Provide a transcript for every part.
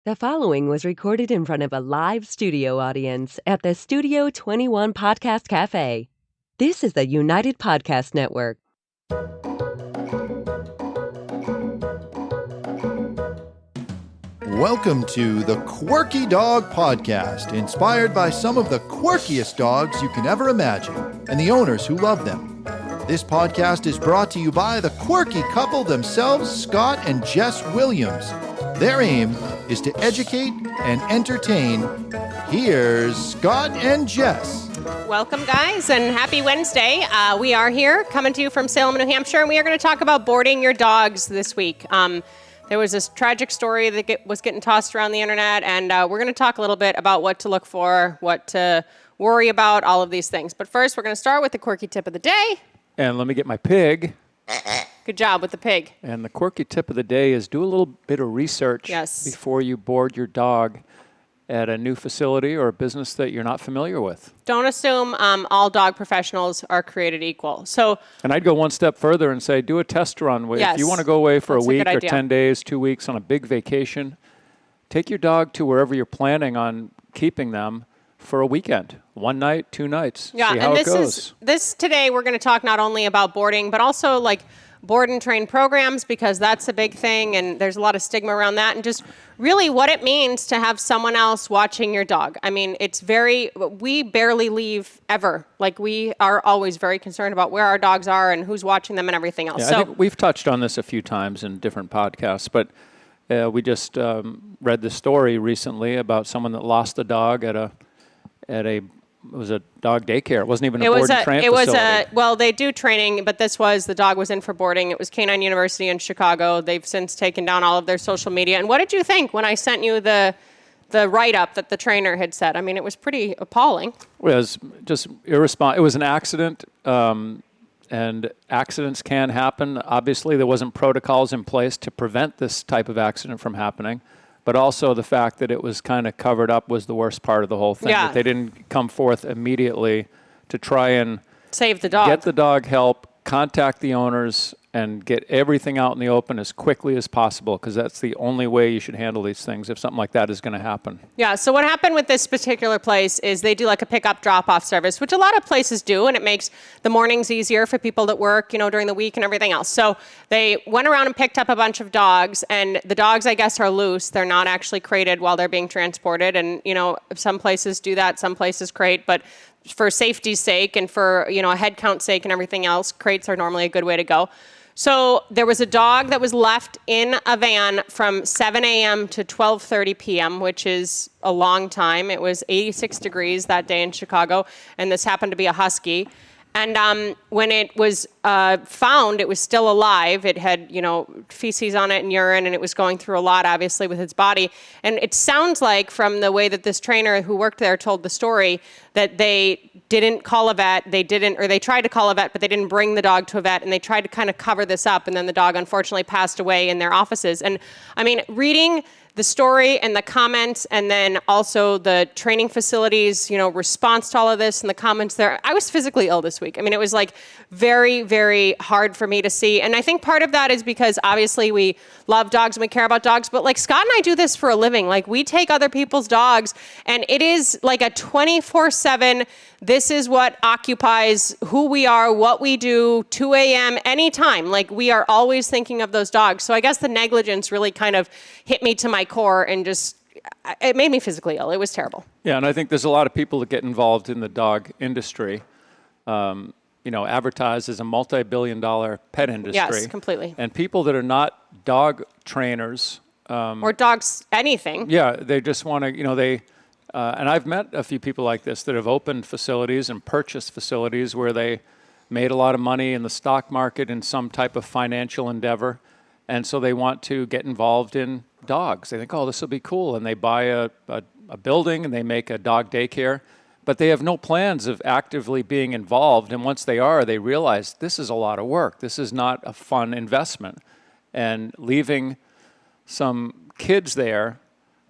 The following was recorded in front of a live studio audience at the Studio 21 Podcast Cafe. This is the United Podcast Network. Welcome to the Quirky Dog Podcast, inspired by some of the quirkiest dogs you can ever imagine and the owners who love them. This podcast is brought to you by the quirky couple themselves, Scott and Jess Williams. Their aim is to educate and entertain. Here's Scott and Jess. Welcome, guys, and happy Wednesday. We are here coming to you from Salem, New Hampshire, and we are going to talk about boarding your dogs this week. There was this tragic story that was getting tossed around the internet, and we're going to talk a little bit about what to look for, what to worry about, all of these things. But first, we're going to start with the quirky tip of the day. And let me get my pig. Good job with the pig. And the quirky tip of the day is do a little bit of research before you board your dog at a new facility or a business that you're not familiar with. Don't assume all dog professionals are created equal. And I'd go one step further and say do a test run. If you want to go away for a week or 10 days, 2 weeks on a big vacation, take your dog to wherever you're planning on keeping them for a weekend. 1 night, 2 nights. Yeah, see how it goes. This today we're going to talk not only about boarding, but also like board and train programs, because that's a big thing and there's a lot of stigma around that, and just really what it means to have someone else watching your dog. I mean, we barely leave ever. Like, we are always very concerned about where our dogs are and who's watching them and everything else. Yeah, I think we've touched on this a few times in different podcasts, but we just read the story recently about someone that lost a dog at a it was a dog daycare. It wasn't even a board and train facility. Well, they do training, but the dog was in for boarding. It was Canine University in Chicago. They've since taken down all of their social media. And what did you think when I sent you the write-up that the trainer had said? I mean, it was pretty appalling. It was just irresponsible. It was an accident, and accidents can happen. Obviously, there wasn't protocols in place to prevent this type of accident from happening. But also the fact that it was kind of covered up was the worst part of the whole thing. Yeah. That they didn't come forth immediately to try and save the dog, get the dog help, contact the owners, and get everything out in the open as quickly as possible, because that's the only way you should handle these things if something like that is going to happen. Yeah, so what happened with this particular place is they do like a pick-up, drop-off service, which a lot of places do, and it makes the mornings easier for people that work, during the week and everything else. So they went around and picked up a bunch of dogs, and the dogs, I guess, are loose. They're not actually crated while they're being transported, and, some places do that, some places crate, but for safety's sake and for, a head count sake and everything else, crates are normally a good way to go. So there was a dog that was left in a van from 7 a.m. to 12:30 p.m., which is a long time. It was 86 degrees that day in Chicago, and this happened to be a husky. And when it was found, it was still alive. It had, feces on it and urine, and it was going through a lot, obviously, with its body. And it sounds like, from the way that this trainer who worked there told the story, that they didn't call a vet. They tried to call a vet, but they didn't bring the dog to a vet, and they tried to kind of cover this up. And then the dog, unfortunately, passed away in their offices. And I mean, reading the story and the comments, and then also the training facilities, response to all of this and the comments there. I was physically ill this week. I mean, it was like very, very hard for me to see. And I think part of that is because obviously we love dogs and we care about dogs, but like Scott and I do this for a living. Like, we take other people's dogs, and it is like a 24/7, this is what occupies who we are, what we do, 2 a.m., anytime. Like, we are always thinking of those dogs. So I guess the negligence really kind of hit me to my core, and it made me physically ill. It was terrible. Yeah, and I think there's a lot of people that get involved in the dog industry, advertised as a multi-billion-dollar pet industry. Yes, completely. And people that are not dog trainers. Or dogs, anything. Yeah, they just want to, and I've met a few people like this that have opened facilities and purchased facilities where they made a lot of money in the stock market in some type of financial endeavor. And so they want to get involved in dogs. They think, oh, this will be cool. And they buy a building and they make a dog daycare. But they have no plans of actively being involved. And once they are, they realize this is a lot of work. This is not a fun investment. And leaving some kids there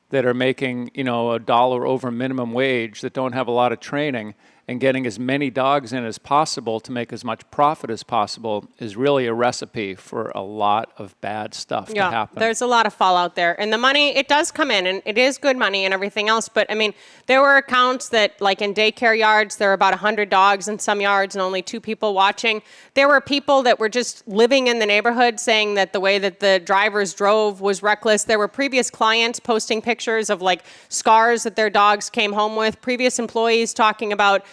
that are making, $1 over minimum wage, that don't have a lot of training, and getting as many dogs in as possible to make as much profit as possible is really a recipe for a lot of bad stuff to happen. There's a lot of fallout there. And the money, it does come in, and it is good money and everything else. But, I mean, there were accounts that, like in daycare yards, there were about 100 dogs in some yards and only 2 people watching. There were people that were just living in the neighborhood saying that the way that the drivers drove was reckless. There were previous clients posting pictures of, like, scars that their dogs came home with. Previous employees talking about,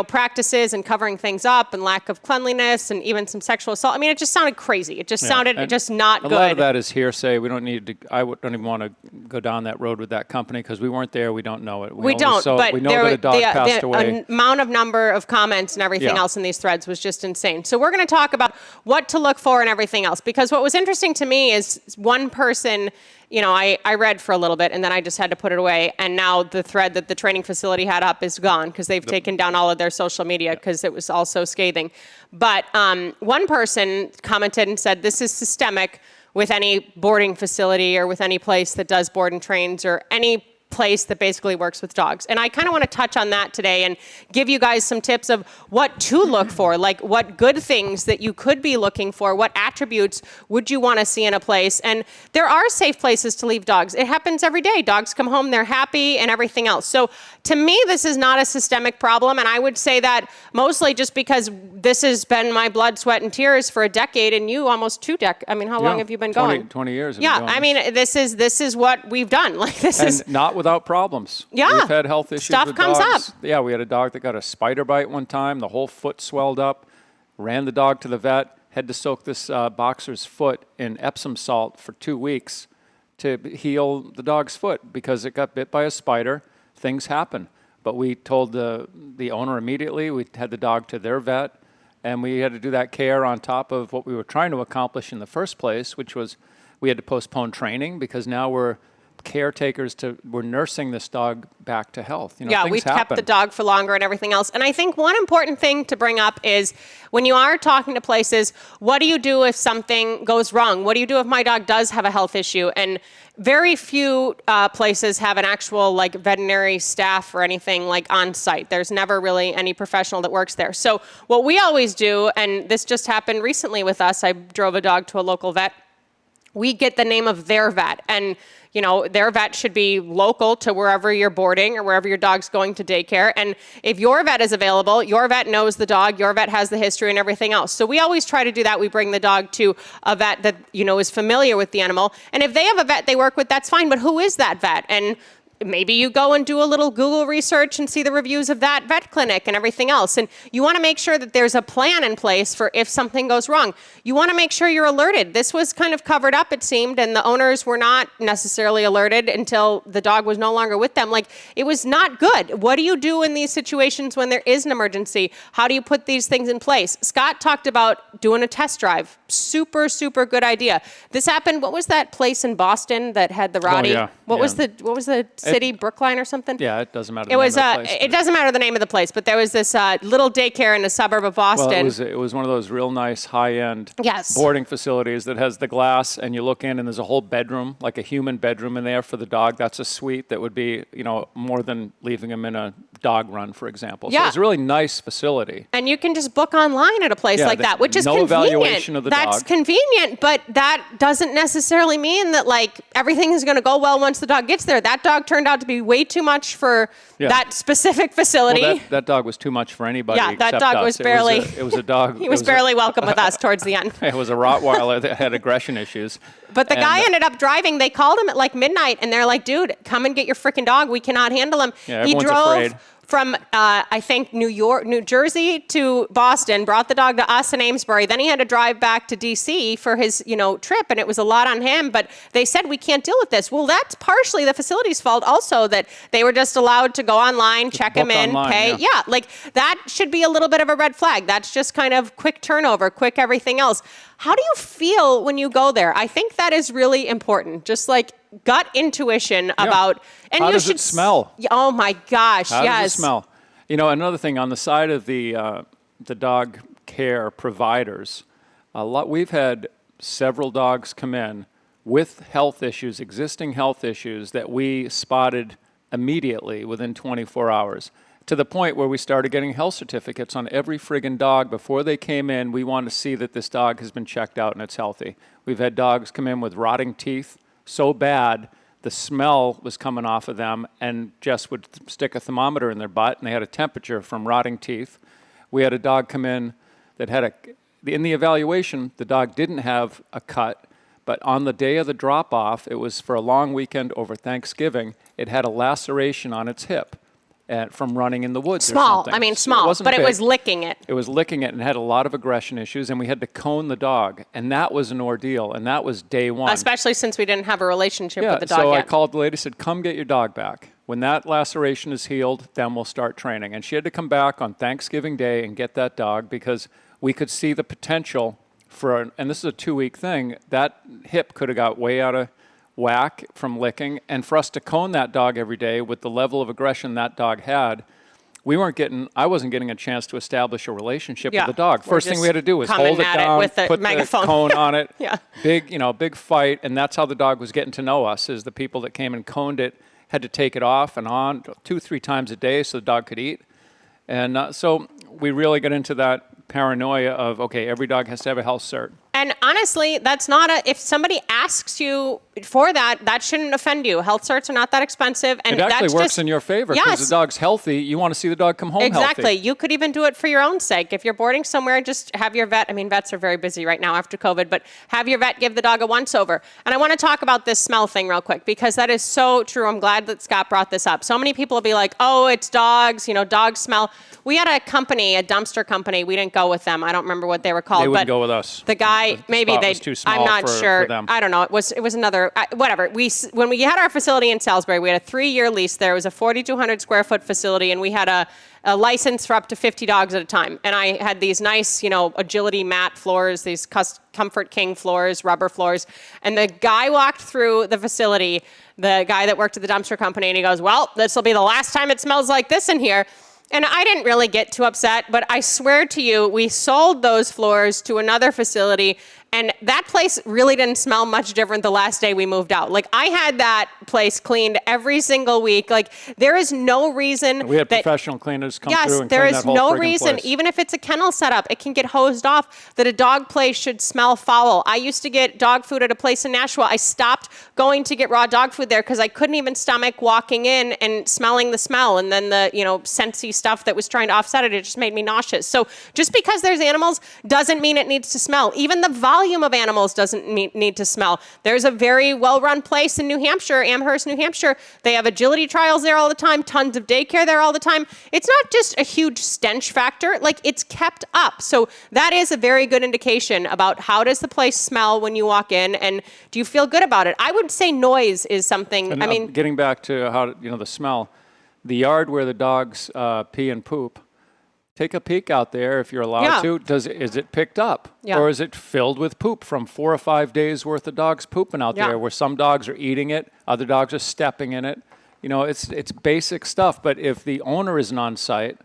practices and covering things up and lack of cleanliness and even some sexual assault. I mean, it just sounded crazy. It just sounded just not good. A lot of that is hearsay. We don't need to, don't even want to go down that road with that company because we weren't there. We don't know it. We don't, but we know that a dog passed away. The amount of number of comments and everything else in these threads was just insane. So we're going to talk about what to look for and everything else, because what was interesting to me is one person, I read for a little bit and then I just had to put it away. And now the thread that the training facility had up is gone because they've taken down all of their social media because it was all so scathing. But one person commented and said, this is systemic with any boarding facility or with any place that does board and trains or any place that basically works with dogs. And I kind of want to touch on that today and give you guys some tips of what to look for, like what good things that you could be looking for, what attributes would you want to see in a place. And there are safe places to leave dogs. It happens every day. Dogs come home, they're happy and everything else. So to me, this is not a systemic problem. And I would say that mostly just because this has been my blood, sweat, and tears for a decade and you almost 2 decades. I mean, how long have you been going? 20 years. I mean, this is what we've done. Like this is not without problems. Yeah. We've had health issues Stuff with comes dogs. up. Yeah, we had a dog that got a spider bite one time. The whole foot swelled up. Ran the dog to the vet. Had to soak this boxer's foot in Epsom salt for 2 weeks to heal the dog's foot because it got bit by a spider. Things happen. But we told the owner immediately. We had the dog to their vet. And we had to do that care on top of what we were trying to accomplish in the first place, which was we had to postpone training because now we're caretakers we're nursing this dog back to health. We've kept the dog for longer and everything else. And I think one important thing to bring up is when you are talking to places, what do you do if something goes wrong? What do you do if my dog does have a health issue? And very few places have an actual like veterinary staff or anything like on site. There's never really any professional that works there. So what we always do, and this just happened recently with us, I drove a dog to a local vet. We get the name of their vet, and their vet should be local to wherever you're boarding or wherever your dog's going to daycare. And if your vet is available, your vet knows the dog, your vet has the history and everything else. So we always try to do that. We bring the dog to a vet that, is familiar with the animal. And if they have a vet they work with, that's fine. But who is that vet? And maybe you go and do a little Google research and see the reviews of that vet clinic and everything else. And you want to make sure that there's a plan in place for if something goes wrong. You want to make sure you're alerted. This was kind of covered up, it seemed, and the owners were not necessarily alerted until the dog was no longer with them. Like, it was not good. What do you do in these situations when there is an emergency? How do you put these things in place? Scott talked about doing a test drive. Super, super good idea. This happened, what was that place in Boston that had the rowdy? What was the city, Brookline or something? Yeah, it doesn't matter. It doesn't matter the name of the place, but there was this little daycare in a suburb of Boston. Well, it was one of those real nice high-end Yes. boarding facilities that has the glass, and you look in, and there's a whole bedroom, like a human bedroom in there for the dog. That's a suite that would be, more than leaving him in a dog run, for example. So it's a really nice facility. And you can just book online at a place like that, which is no convenient. Evaluation of the That's dog. convenient, but that doesn't necessarily mean that like everything is going to go well once the dog gets there. That dog turned out to be way too much for that specific facility. Well, that dog was too much for anybody. Yeah, that except dog us. was barely. It was a dog. He was barely welcome with us towards the end. It was a Rottweiler that had aggression issues. But the guy ended up driving. They called him at like midnight, and they're like, "Dude, come and get your freaking dog. We cannot handle him." Yeah, he everyone's drove afraid. from I think New Jersey to Boston, brought the dog to us in Amesbury. Then he had to drive back to DC for his trip, and it was a lot on him. But they said we can't deal with this. Well, that's partially the facility's fault also, that they were just allowed to go online, check him in, pay. Yeah, like that should be a little bit of a red flag. That's just kind of quick turnover, quick everything else. How do you feel when you go there? I think that is really important. Just like gut intuition about. And how does it smell? Oh my gosh! How yes. does it smell? Another thing on the side of the dog care providers, we've had several dogs come in with health issues, existing health issues that we spotted immediately within 24 hours. to the point where we started getting health certificates on every friggin' dog. Before they came in, we wanted to see that this dog has been checked out and it's healthy. We've had dogs come in with rotting teeth so bad, the smell was coming off of them, and Jess would stick a thermometer in their butt, and they had a temperature from rotting teeth. We had a dog come in that had in the evaluation, the dog didn't have a cut, but on the day of the drop-off, it was for a long weekend over Thanksgiving, it had a laceration on its hip from running in the woods or something. Small, but it was licking it. It was licking it and had a lot of aggression issues, and we had to cone the dog, and that was an ordeal, and that was day one. Especially since we didn't have a relationship with the dog so yet. I called the lady, said, come get your dog back. When that laceration is healed, then we'll start training. And she had to come back on Thanksgiving Day and get that dog because we could see the potential and this is a 2-week thing, that hip could have got way out of whack from licking, and for us to cone that dog every day with the level of aggression that dog had, I wasn't getting a chance to establish a relationship with the dog. First thing we had to do was hold it down, put the cone on it, big fight, and that's how the dog was getting to know us, is the people that came and coned it had to take it off and on 2-3 times a day so the dog could eat. And so we really got into that paranoia of, okay, every dog has to have a health cert. And honestly, that's not if somebody asks you for that shouldn't offend you. Health certs are not that expensive. And it actually works in your favor because the dog's healthy. You want to see the dog come home healthy. Exactly. You could even do it for your own sake. If you're boarding somewhere, just have your vet. I mean, vets are very busy right now after COVID, but have your vet give the dog a once-over. And I want to talk about this smell thing real quick because that is so true. I'm glad that Scott brought this up. So many people will be like, oh, it's dogs, dogs smell. We had a company, a dumpster company. We didn't go with them. I don't remember what they were called. They wouldn't go with us. The guy, maybe they. Too small I'm not sure. For them. I don't know. It was another whatever. When we had our facility in Salisbury, we had a 3-year lease there. It was a 4,200 square foot facility, and we had a license for up to 50 dogs at a time. And I had these nice, agility mat floors, these Comfort King floors, rubber floors. And the guy walked through the facility, the guy that worked at the dumpster company, and he goes, "Well, this will be the last time it smells like this in here." And I didn't really get too upset, but I swear to you, we sold those floors to another facility, and that place really didn't smell much different the last day we moved out. Like, I had that place cleaned every single week. Like, there is no reason we had professional cleaners come through and clean that whole there is no reason, place. even if it's a kennel setup, it can get hosed off, that a dog place should smell foul. I used to get dog food at a place in Nashua. I stopped going to get raw dog food there because I couldn't even stomach walking in and smelling the smell, and then the, scentsy stuff that was trying to offset it. It just made me nauseous. So just because there's animals doesn't mean it needs to smell. Even the volume of animals doesn't need to smell. There's a very well-run place in New Hampshire, Amherst, New Hampshire. They have agility trials there all the time, tons of daycare there all the time. It's not just a huge stench factor, like, it's kept up. So that is a very good indication about how does the place smell when you walk in, and do you feel good about it? I would say noise is something, and, getting back to how, the smell, the yard where the dogs pee and poop, take a peek out there if you're allowed to. Is it picked up? Yeah. Or is it filled with poop from 4 or 5 days worth of dogs pooping out there, where some dogs are eating it, other dogs are stepping in it? It's basic stuff, but if the owner isn't on site,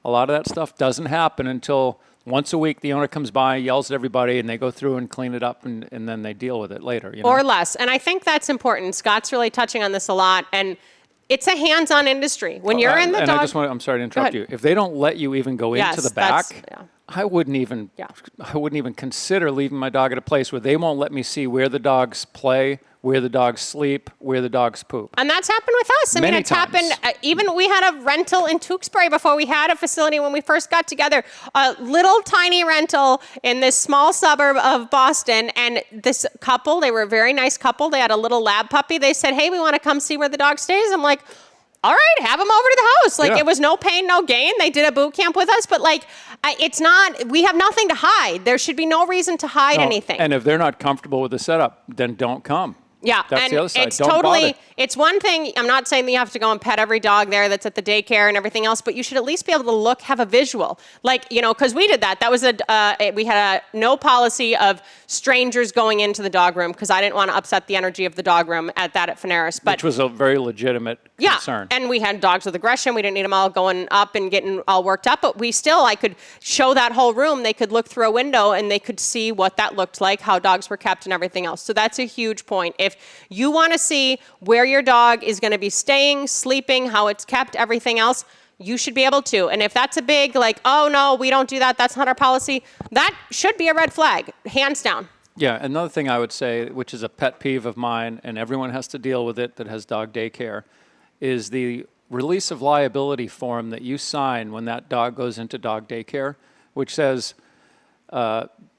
a lot of that stuff doesn't happen until once a week the owner comes by, yells at everybody, and they go through and clean it up, and then they deal with it later. Or less. And I think that's important. Scott's really touching on this a lot, and it's a hands-on industry. When you're in the and dog... I'm sorry to interrupt you. If they don't let you even go into the back, I wouldn't even consider leaving my dog at a place where they won't let me see where the dogs play, where the dogs sleep, where the dogs poop. And that's happened with us. Many it's times. happened, even we had a rental in Tewksbury before we had a facility when we first got together. A little tiny rental in this small suburb of Boston. And this couple, they were a very nice couple. They had a little lab puppy. They said, "Hey, we want to come see where the dog stays." I'm like, all right, have them over to the house. Like, it was no pain, no gain. They did a boot camp with us, but it's not, we have nothing to hide. There should be no reason to hide anything. And if they're not comfortable with the setup, then don't come. Yeah, that's and the other side. it's Don't totally, bother. it's one thing, I'm not saying that you have to go and pet every dog there that's at the daycare and everything else, but you should at least be able to have a visual. Because we did that. That was we had a no policy of strangers going into the dog room because I didn't want to upset the energy of the dog room at Faneris. Which was a very legitimate concern. And we had dogs with aggression. We didn't need them all going up and getting all worked up, but I could show that whole room. They could look through a window and they could see what that looked like, how dogs were kept and everything else. So that's a huge point. If you want to see where your dog is going to be staying, sleeping, how it's kept, everything else, you should be able to. And if that's a big, like, oh, no, we don't do that, that's not our policy, that should be a red flag, hands down. Yeah, another thing I would say, which is a pet peeve of mine, and everyone has to deal with it that has dog daycare, is the release of liability form that you sign when that dog goes into dog daycare, which says,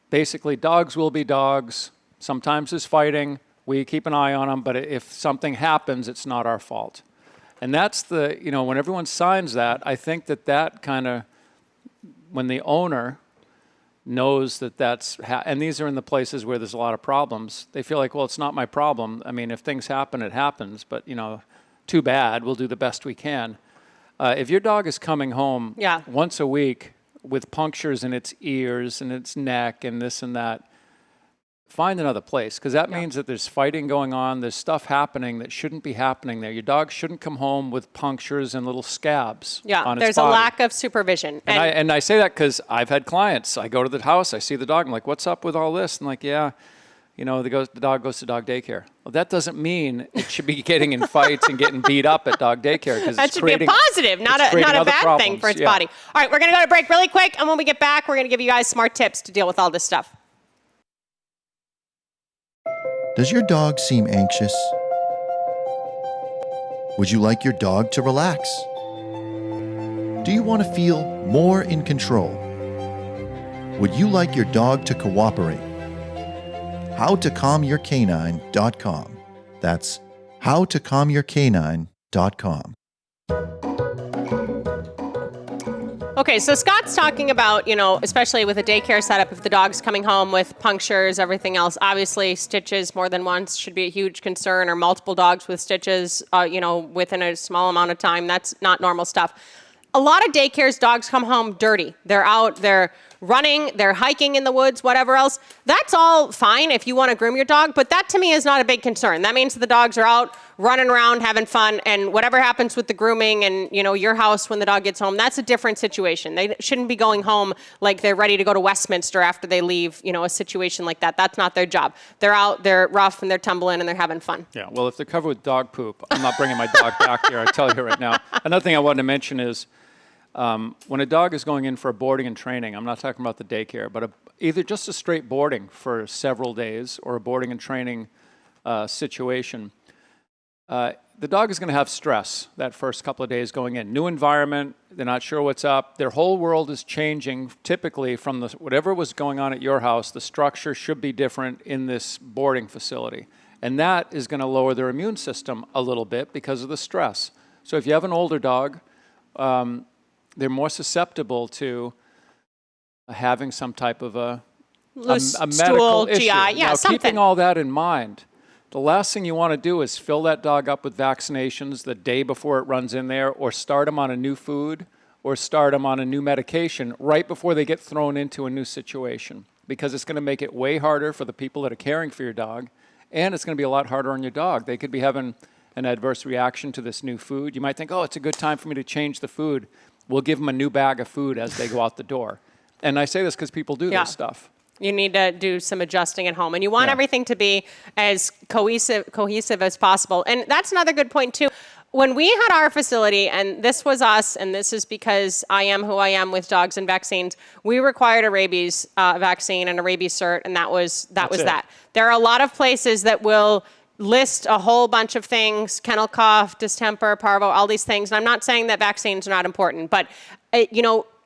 basically, dogs will be dogs. Sometimes there's fighting. We keep an eye on them, but if something happens, it's not our fault. And that's the, when everyone signs that, I think that kind of, when the owner knows that and these are in the places where there's a lot of problems, they feel like, well, it's not my problem. I mean, if things happen, it happens, but, too bad, we'll do the best we can. If your dog is coming home once a week with punctures in its ears and its neck and this and that, find another place, because that means that there's fighting going on, there's stuff happening that shouldn't be happening there. Your dog shouldn't come home with punctures and little scabs on its body. There's a lack of supervision. And I say that because I've had clients. I go to the house, I see the dog, I'm like, what's up with all this? And like, the dog goes to dog daycare. Well, that doesn't mean it should be getting in fights and getting beat up at dog daycare. That should be a positive, not a bad thing for its body. All right, we're going to go to break really quick, and when we get back, we're going to give you guys smart tips to deal with all this stuff. Does your dog seem anxious? Would you like your dog to relax? Do you want to feel more in control? Would you like your dog to cooperate? HowToCalmYourCanine.com. That's HowToCalmYourCanine.com. Okay, so Scott's talking about, especially with a daycare setup, if the dog's coming home with punctures, everything else, obviously stitches more than once should be a huge concern, or multiple dogs with stitches, within a small amount of time. That's not normal stuff. A lot of daycares, dogs come home dirty. They're out, they're running, they're hiking in the woods, whatever else. That's all fine if you want to groom your dog, but that to me is not a big concern. That means the dogs are out running around, having fun, and whatever happens with the grooming and, your house when the dog gets home, that's a different situation. They shouldn't be going home like they're ready to go to Westminster after they leave, a situation like that. That's not their job. They're out, they're rough, and they're tumbling, and they're having fun. Yeah, well, if they're covered with dog poop, I'm not bringing my dog back here, I tell you right now. Another thing I wanted to mention is, when a dog is going in for a boarding and training, I'm not talking about the daycare, but either just a straight boarding for several days or a boarding and training situation, the dog is going to have stress that first couple of days going in. New environment, they're not sure what's up. Their whole world is changing. Typically, from whatever was going on at your house, the structure should be different in this boarding facility. And that is going to lower their immune system a little bit because of the stress. So if you have an older dog, they're more susceptible to having some type of a medical issue. GI, now, something. Keeping all that in mind, the last thing you want to do is fill that dog up with vaccinations the day before it runs in there, or start them on a new food, or start them on a new medication right before they get thrown into a new situation, because it's going to make it way harder for the people that are caring for your dog, and it's going to be a lot harder on your dog. They could be having an adverse reaction to this new food. You might think, oh, it's a good time for me to change the food. We'll give them a new bag of food as they go out the door. And I say this because people do this stuff. You need to do some adjusting at home. And you want everything to be as cohesive as possible. And that's another good point, too. When we had our facility, and this was us, and this is because I am who I am with dogs and vaccines, we required a rabies vaccine and a rabies cert, and that was that. There are a lot of places that will list a whole bunch of things: kennel cough, distemper, parvo, all these things. And I'm not saying that vaccines are not important, but,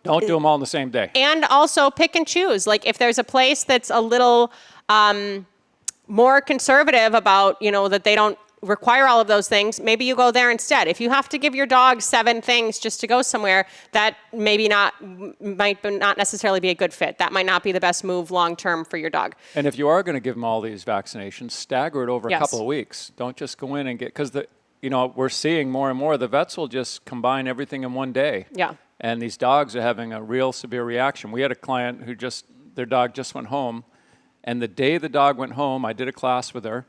don't do them all on the same day. And also pick and choose. Like, if there's a place that's a little more conservative about, that they don't require all of those things, maybe you go there instead. If you have to give your dog 7 things just to go somewhere, that might not necessarily be a good fit. That might not be the best move long-term for your dog. And if you are going to give them all these vaccinations, stagger it over a couple of weeks. Don't just go in and because we're seeing more and more, the vets will just combine everything in one day. Yeah. And these dogs are having a real severe reaction. We had a client who their dog just went home, and the day the dog went home, I did a class with her,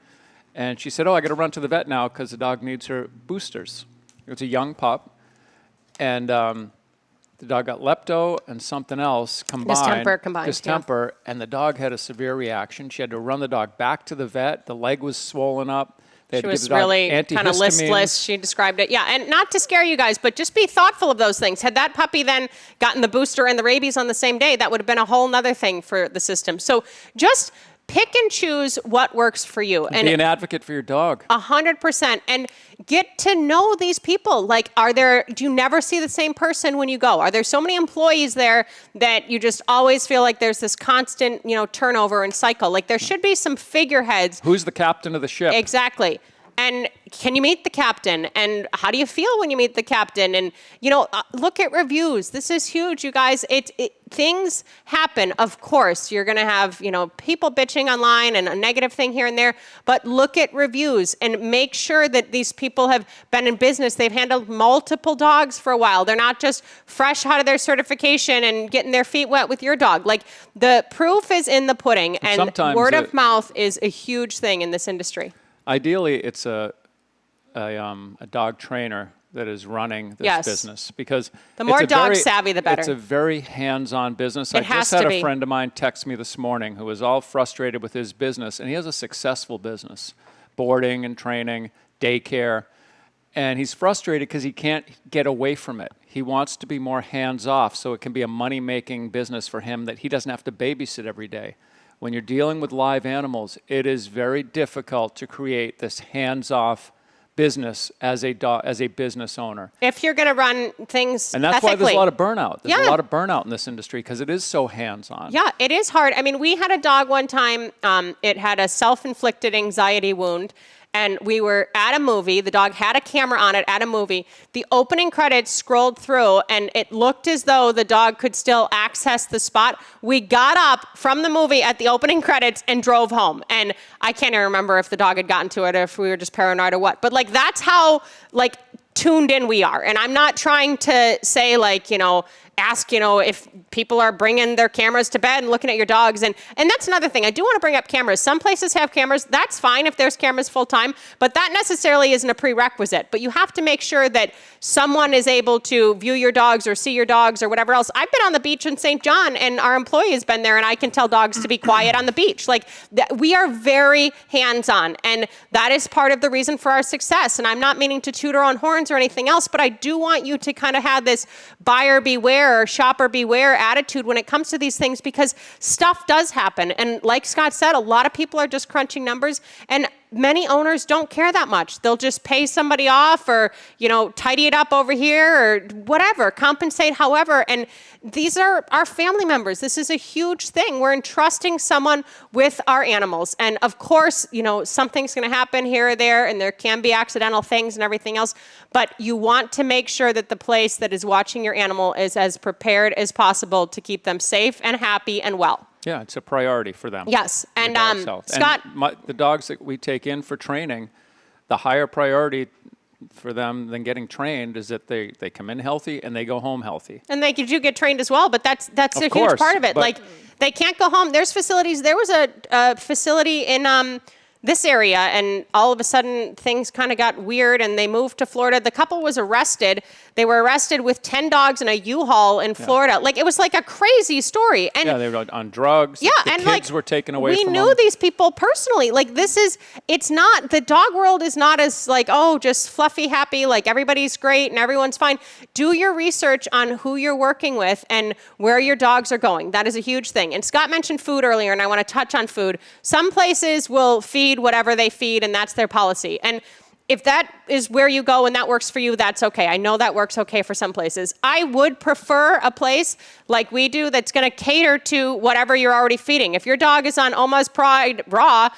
and she said, oh, I got to run to the vet now because the dog needs her boosters. It's a young pup, and the dog got lepto and something else combined. Distemper, and the dog had a severe reaction. She had to run the dog back to the vet. The leg was swollen up. They had She to give was the dog really kind of antihistamines. listless. She described it. Yeah, and not to scare you guys, but just be thoughtful of those things. Had that puppy then gotten the booster and the rabies on the same day, that would have been a whole nother thing for the system. So just pick and choose what works for you. And be an advocate for your dog. 100%. And get to know these people. Like, do you never see the same person when you go? Are there so many employees there that you just always feel like there's this constant, turnover and cycle? Like, there should be some figureheads. Who's the captain of the ship? Exactly. And can you meet the captain? And how do you feel when you meet the captain? And, look at reviews. This is huge, you guys. Things happen. Of course, you're going to have, people bitching online and a negative thing here and there. But look at reviews and make sure that these people have been in business. They've handled multiple dogs for a while. They're not just fresh out of their certification and getting their feet wet with your dog. Like, the proof is in the pudding. And sometimes word of mouth is a huge thing in this industry. Ideally, it's a dog trainer that is running this business, because the more dog savvy, the better. It's a very hands-on business. It I just had a friend of mine text me this morning who was all frustrated with his business, and he has a successful business, boarding and training, daycare, and he's frustrated because he can't get away from it. He wants to be more hands-off so it can be a money-making business for him that he doesn't have to babysit every day. When you're dealing with live animals, it is very difficult to create this hands-off business as a business owner. If you're going to run things and that's ethically. why there's a lot of burnout. There's a lot of burnout in this industry because it is so hands-on. Yeah, it is hard. I mean, we had a dog one time. It had a self-inflicted anxiety wound. And we were at a movie. The dog had a camera on it at a movie. The opening credits scrolled through, and it looked as though the dog could still access the spot. We got up from the movie at the opening credits and drove home. And I can't even remember if the dog had gotten to it or if we were just paranoid or what. But, that's how, tuned in we are. And I'm not trying to say, ask, if people are bringing their cameras to bed and looking at your dogs. And that's another thing. I do want to bring up cameras. Some places have cameras. That's fine if there's cameras full time, but that necessarily isn't a prerequisite. But you have to make sure that someone is able to view your dogs or see your dogs or whatever else. I've been on the beach in St. John and our employee has been there and I can tell dogs to be quiet on the beach. We are very hands-on, and that is part of the reason for our success. And I'm not meaning to toot our own horns or anything else, but I do want you to kind of have this buyer beware or shopper beware attitude when it comes to these things, because stuff does happen. And like Scott said, a lot of people are just crunching numbers, and many owners don't care that much. They'll just pay somebody off or, tidy it up over here or whatever, compensate however. And these are our family members. This is a huge thing. We're entrusting someone with our animals. And of course, something's going to happen here or there, and there can be accidental things and everything else. But you want to make sure that the place that is watching your animal is as prepared as possible to keep them safe and happy and well. Yeah, it's a priority for them. Yes. And Scott, the dogs that we take in for training, the higher priority for them than getting trained is that they come in healthy and they go home healthy. And they do get trained as well, but that's a huge part of it. They can't go home. There's facilities. There was a facility in this area, and all of a sudden things kind of got weird and they moved to Florida. The couple was arrested. They were arrested with 10 dogs in a U-Haul in Florida. It was like a crazy story. And they were on drugs. Yeah, the kids were taken away from them. We knew these people personally. It's not, the dog world is not as just fluffy, happy, everybody's great and everyone's fine. Do your research on who you're working with and where your dogs are going. That is a huge thing. And Scott mentioned food earlier, and I want to touch on food. Some places will feed whatever they feed, and that's their policy. And if that is where you go and that works for you, that's okay. I know that works okay for some places. I would prefer a place like we do that's going to cater to whatever you're already feeding. If your dog is on Oma's Pride Raw,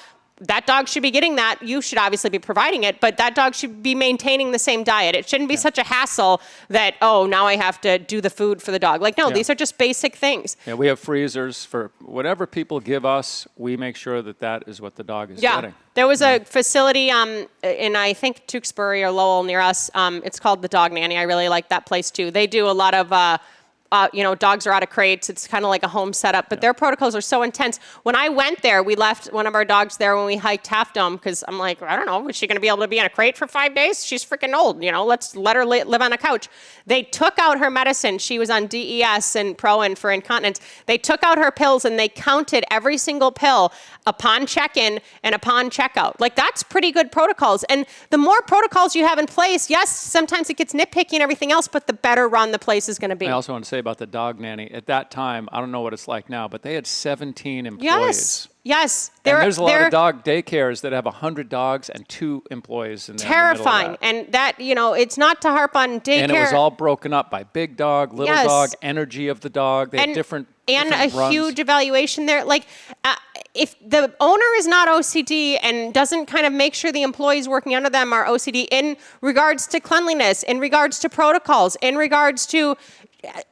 that dog should be getting that. You should obviously be providing it, but that dog should be maintaining the same diet. It shouldn't be such a hassle that, now I have to do the food for the dog. These are just basic things. Yeah, we have freezers for whatever people give us. We make sure that is what the dog is getting. There was a facility in, I think, Tewksbury or Lowell near us. It's called the Dog Nanny. I really like that place too. They do a lot of dogs are out of crates. It's kind of like a home setup, but their protocols are so intense. When I went there, we left one of our dogs there when we hiked Half Dome because I'm like, I don't know, is she going to be able to be in a crate for 5 days? She's freaking old, let's let her live on a couch. They took out her medicine. She was on DES and Proin for incontinence. They took out her pills and they counted every single pill upon check-in and upon checkout. Like, that's pretty good protocols. And the more protocols you have in place, yes, sometimes it gets nitpicky and everything else, but the better run the place is going to be. I also want to say about the dog nanny. At that time, I don't know what it's like now, but they had 17 employees. Yes. And there's a lot of dog daycares that have 100 dogs and 2 employees in there. Terrifying. And that, it's not to harp on daycare. And it was all broken up by big dog, little dog, energy of the dog. They had different runs. Huge evaluation there. Like, if the owner is not OCD and doesn't kind of make sure the employees working under them are OCD in regards to cleanliness, in regards to protocols, in regards to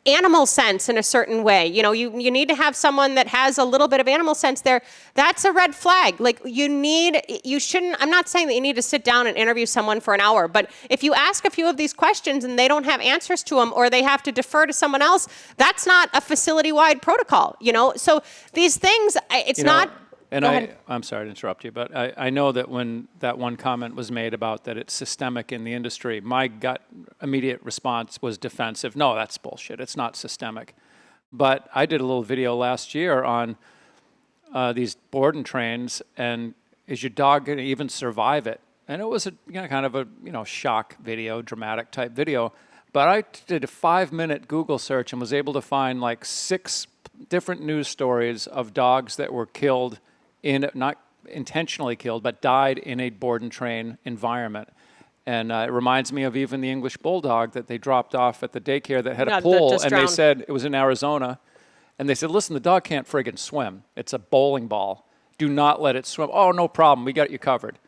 animal sense in a certain way, you need to have someone that has a little bit of animal sense there. That's a red flag. Like, you shouldn't, I'm not saying that you need to sit down and interview someone for an hour, but if you ask a few of these questions and they don't have answers to them, or they have to defer to someone else, that's not a facility-wide protocol, So these things, it's not. And I'm sorry to interrupt you, but I know that when that one comment was made about that it's systemic in the industry, my gut immediate response was defensive. No, that's bullshit. It's not systemic. But I did a little video last year on these board and trains, and is your dog going to even survive it? And it was kind of a shock video, dramatic type video. But I did a 5-minute Google search and was able to find like 6 different news stories of dogs that were killed not intentionally killed, but died in a board and train environment. And it reminds me of even the English Bulldog that they dropped off at the daycare that had a pool, and they said, it was in Arizona, and they said, listen, the dog can't friggin' swim. It's a bowling ball. Do not let it swim. Oh, no problem. We got you covered.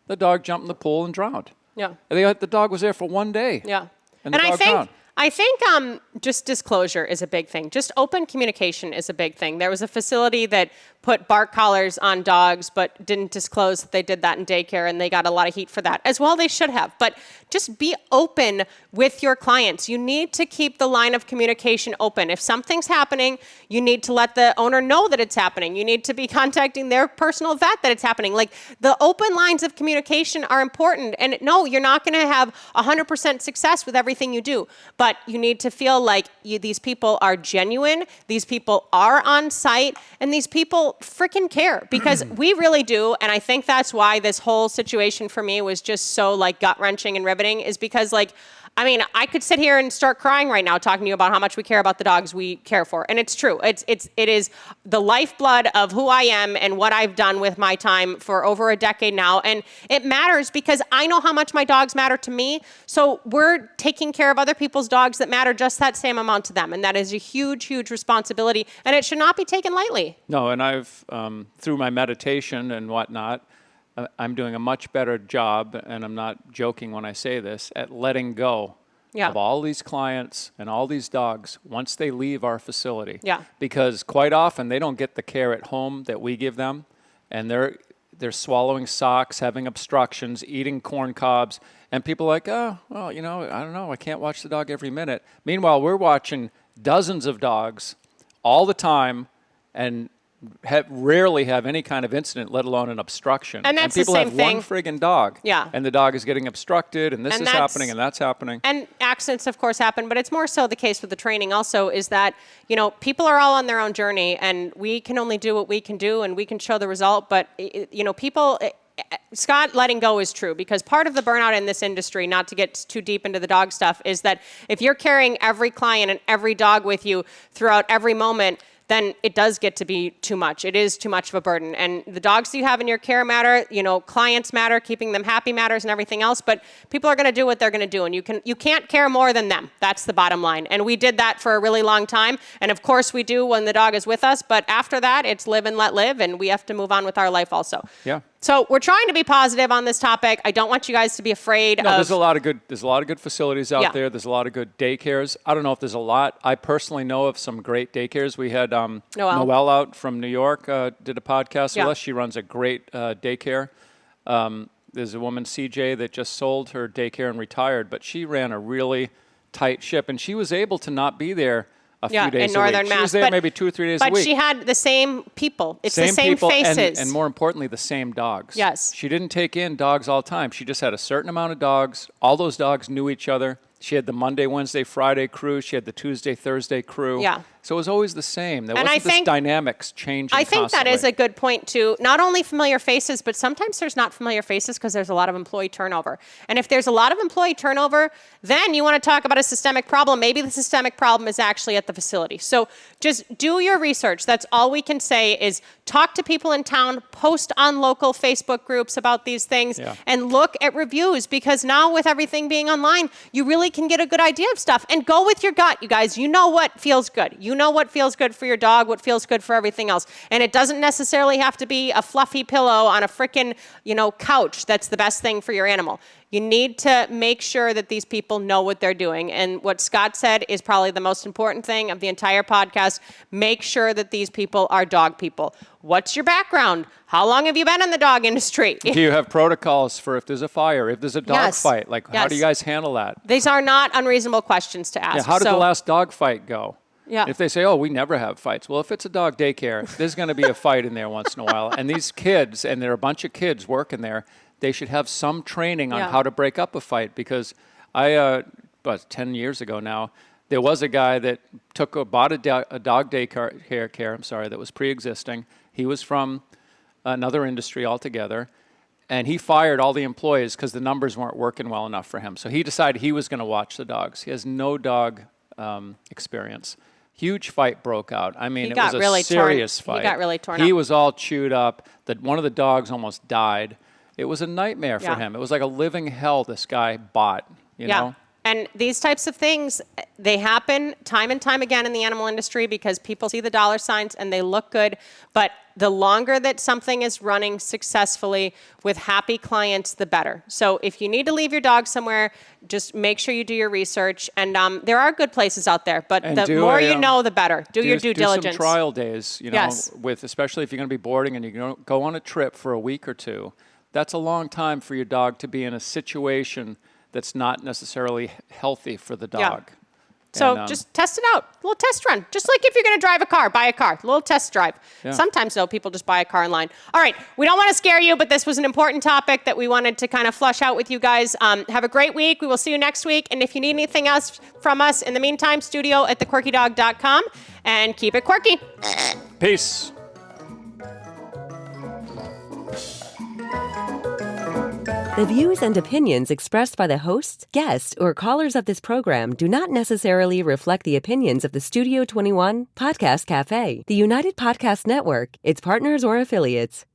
The dog jumped in the pool and drowned. Yeah. And the dog was there for 1 day. Yeah. And the dog drowned. I think just disclosure is a big thing. Just open communication is a big thing. There was a facility that put bark collars on dogs but didn't disclose that they did that in daycare, and they got a lot of heat for that. As well, they should have. But just be open with your clients. You need to keep the line of communication open. If something's happening, you need to let the owner know that it's happening. You need to be contacting their personal vet that it's happening. Like, the open lines of communication are important. And no, you're not going to have 100% success with everything you do. But you need to feel like these people are genuine, these people are on site, and these people freaking care, because we really do. And I think that's why this whole situation for me was just so gut-wrenching and riveting, is because I could sit here and start crying right now talking to you about how much we care about the dogs we care for. And it's true. It is the lifeblood of who I am and what I've done with my time for over a decade now. And it matters because I know how much my dogs matter to me. So we're taking care of other people's dogs that matter just that same amount to them. And that is a huge, huge responsibility. And it should not be taken lightly. No, and I've, through my meditation and whatnot, I'm doing a much better job, and I'm not joking when I say this, at letting go of all these clients and all these dogs once they leave our facility. Yeah. Because quite often they don't get the care at home that we give them, and they're swallowing socks, having obstructions, eating corn cobs, and people are like, oh, well, I don't know, I can't watch the dog every minute. Meanwhile, we're watching dozens of dogs all the time, and rarely have any kind of incident, let alone an obstruction. And that's people the same have thing. one friggin' dog. Yeah. And the dog is getting obstructed, and this is happening, and that's happening. And accidents, of course, happen, but it's more so the case with the training also is that, people are all on their own journey, and we can only do what we can do, and we can show the result, but, people... Scott, letting go is true, because part of the burnout in this industry, not to get too deep into the dog stuff, is that if you're carrying every client and every dog with you throughout every moment, then it does get to be too much. It is too much of a burden. And the dogs you have in your care matter, clients matter, keeping them happy matters and everything else, but people are gonna do what they're gonna do, and you can't care more than them. That's the bottom line. And we did that for a really long time, and of course we do when the dog is with us, but after that, it's live and let live, and we have to move on with our life also. Yeah. So we're trying to be positive on this topic. I don't want you guys to be afraid of... There's a lot of good facilities out there. There's a lot of good daycares. I don't know if there's a lot. I personally know of some great daycares. We had Noelle out from New York did a podcast with us. She runs a great daycare. There's a woman, CJ, that just sold her daycare and retired, but she ran a really tight ship, and she was able to not be there a few days in Northern a week. Mass. She was there maybe 2 or 3 days a week. But she had the same people. It's the same people faces. and more importantly, the same dogs. Yes. She didn't take in dogs all the time. She just had a certain amount of dogs. All those dogs knew each other. She had the Monday, Wednesday, Friday crew. She had the Tuesday, Thursday crew. Yeah. So it was always the same. There And wasn't this dynamics changing I think constantly. that is a good point, too. Not only familiar faces, but sometimes there's not familiar faces because there's a lot of employee turnover. And if there's a lot of employee turnover, then you want to talk about a systemic problem. Maybe the systemic problem is actually at the facility. So just do your research. That's all we can say is talk to people in town, post on local Facebook groups about these things, and look at reviews, because now with everything being online, you really can get a good idea of stuff. And go with your gut, you guys. You know what feels good. You know what feels good for your dog, what feels good for everything else. And it doesn't necessarily have to be a fluffy pillow on a frickin', couch that's the best thing for your animal. You need to make sure that these people know what they're doing. And what Scott said is probably the most important thing of the entire podcast. Make sure that these people are dog people. What's your background? How long have you been in the dog industry? Do you have protocols for if there's a fire, if there's a dog fight? How do you guys handle that? These are not unreasonable questions to ask. Yeah, how did the last dog fight go? Yeah. If they say, oh, we never have fights. Well, if it's a dog daycare, there's going to be a fight in there once in a while. And these kids, and there are a bunch of kids working there, they should have some training on how to break up a fight. Because about 10 years ago now, there was a guy that bought a dog daycare that was pre-existing. He was from another industry altogether. And he fired all the employees because the numbers weren't working well enough for him. So he decided he was going to watch the dogs. He has no dog experience. Huge fight broke out. I mean, it was a serious fight. He got really torn up. He was all chewed up. One of the dogs almost died. It was a nightmare for him. It was like a living hell this guy bought, you know? And these types of things, they happen time and time again in the animal industry because people see the dollar signs and they look good. But the longer that something is running successfully with happy clients, the better. So if you need to leave your dog somewhere, just make sure you do your research. And there are good places out there, but the more you know, the better. Do your due diligence. Do some trial days, especially if you're going to be boarding and you're going to go on a trip for a week or two. That's a long time for your dog to be in a situation that's not necessarily healthy for the dog. Yeah. So just test it out. A little test run. Just like if you're going to drive a car, buy a car. A little test drive. Yeah. Sometimes, though, people just buy a car online. All right. We don't want to scare you, but this was an important topic that we wanted to kind of flush out with you guys. Have a great week. We will see you next week. And if you need anything else from us, in the meantime, studio@thequirkydog.com. And keep it quirky. Peace. The views and opinions expressed by the hosts, guests, or callers of this program do not necessarily reflect the opinions of the Studio 21 Podcast Cafe, the United Podcast Network, its partners, or affiliates.